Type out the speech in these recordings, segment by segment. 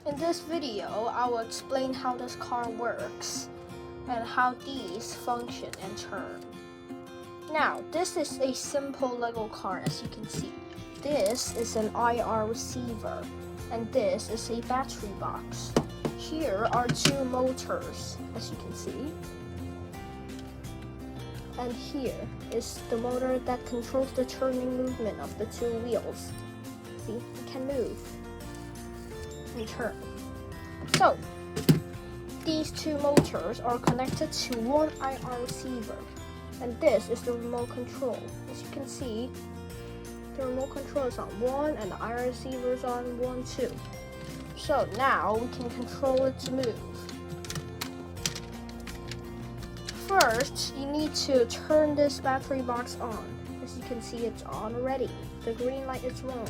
In this video, I will explain how this car works and how these function and turn. Now, this is a simple Lego car, as you can see. This is an IR receiver, and this is a battery box. Here are two motors, as you can see. And here is the motor that controls the turning movement of the two wheels. See, it can move and turn. So, these two motors are connected to one IR receiver, and this is the remote control. As you can see, the remote control is on 1 and the IR receiver is on 1 too. So now we can control it to move. First, you need to turn this battery box on. As you can see, it's on already. The green light is on.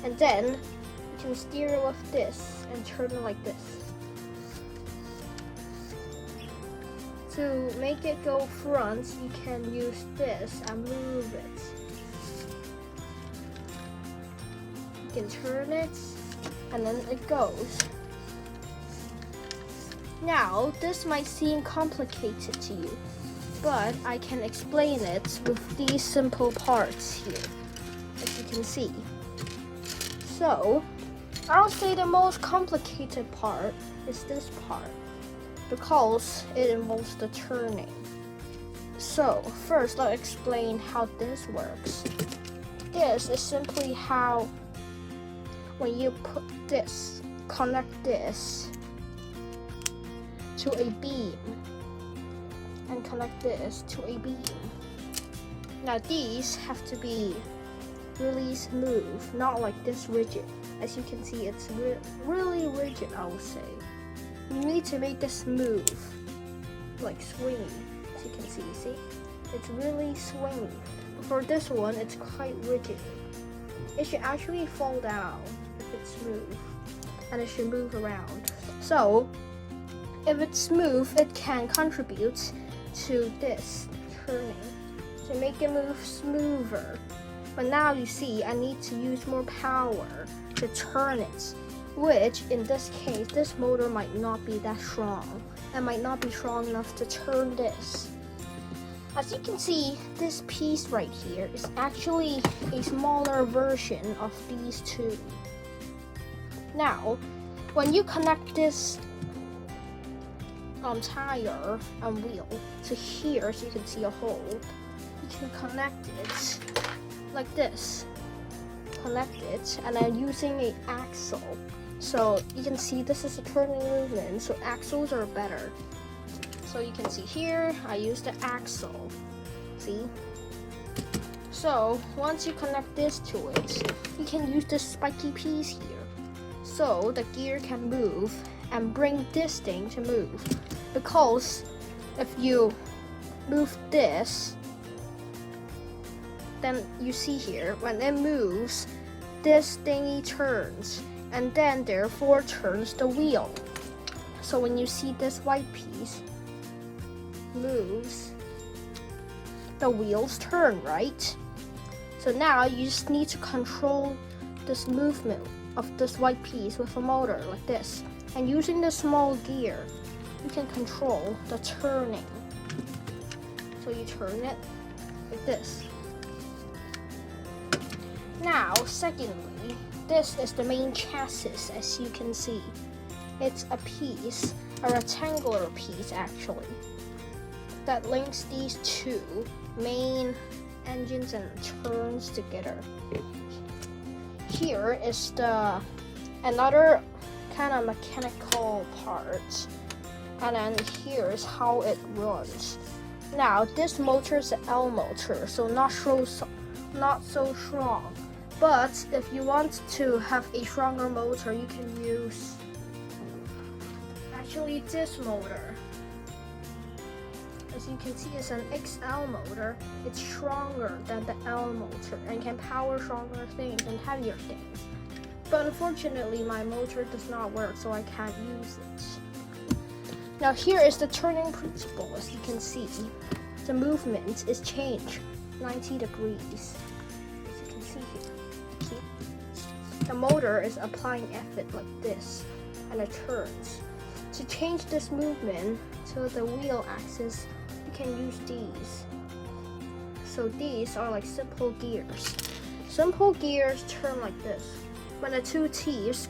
And then you can steer with this and turn it like this. To make it go front, you can use this and move it. You can turn it and then it goes. Now, this might seem complicated to you, but I can explain it with these simple parts here, as you can see. So, I'll say the most complicated part is this part, because it involves the turning. So, first let's explain how this works. This is simply how, when you put this, connect this to a beam and connect this to a beam. Now these have to be really smooth, not like this rigid. As you can see, it's really rigid, I would say. You need to make this smooth, like swingy. As you can see, it's really swingy. For this one, it's quite rigid. It should actually fall down if it's smooth, and it should move around. So, if it's smooth, it can contribute to this turning to make it move smoother. But now you see, I need to use more power to turn it, which in this case, this motor might not be that strong and might not be strong enough to turn this. As you can see, this piece right here is actually a smaller version of these two. Now, when you connect this tire and wheel to here, so you can see a hole, you can connect it like this. Connect it, and I'm using an axle. So you can see this is a turning movement, so axles are better. So you can see here, I used the axle. See? So once you connect this to it, you can use this spiky piece here. So the gear can move and bring this thing to move. Because if you move this, then you see here, when it moves, this thingy turns, and then therefore turns the wheel. So when you see this white piece moves, the wheels turn, right? So now you just need to control this movement of this white piece with a motor like this. And using the small gear, you can control the turning. So you turn it like this. Now, secondly, this is the main chassis, as you can see. It's a piece, a rectangular piece actually, that links these two main engines and turns together. Here is another kind of mechanical part, and then here's how it runs. Now, this motor is an L motor, so not so strong. But if you want to have a stronger motor, you can use actually this motor. As you can see, it's an XL motor. It's stronger than the L motor and can power stronger things and heavier things. But unfortunately, my motor does not work, so I can't use it. Now here is the turning principle. As you can see, the movement is changed 90 degrees. As you can see here. See? The motor is applying effort like this. and it turns. To change this movement to the wheel axis, you can use these. So these are like simple gears. Simple gears turn like this. When the two teeth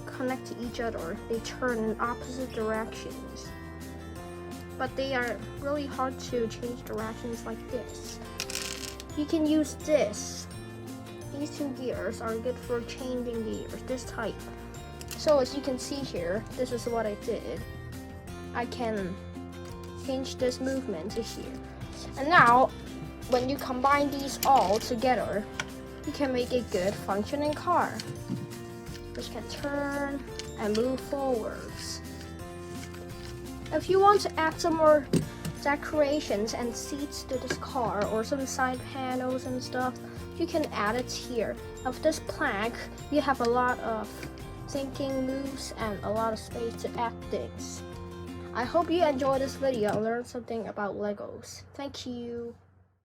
connect to each other, they turn in opposite directions. But they are really hard to change directions like this. You can use this. These two gears are good for changing gears, this type. So as you can see here, this is what I did. I can change this movement to here. And now, when you combine these all together, you can make a good functioning car, which can turn and move forwards. If you want to add some more decorations and seats to this car or some side panels and stuff, you can add it here. Of this plank, you have a lot of thinking moves and a lot of space to add things. I hope you enjoyed this video and learned something about Legos. Thank you.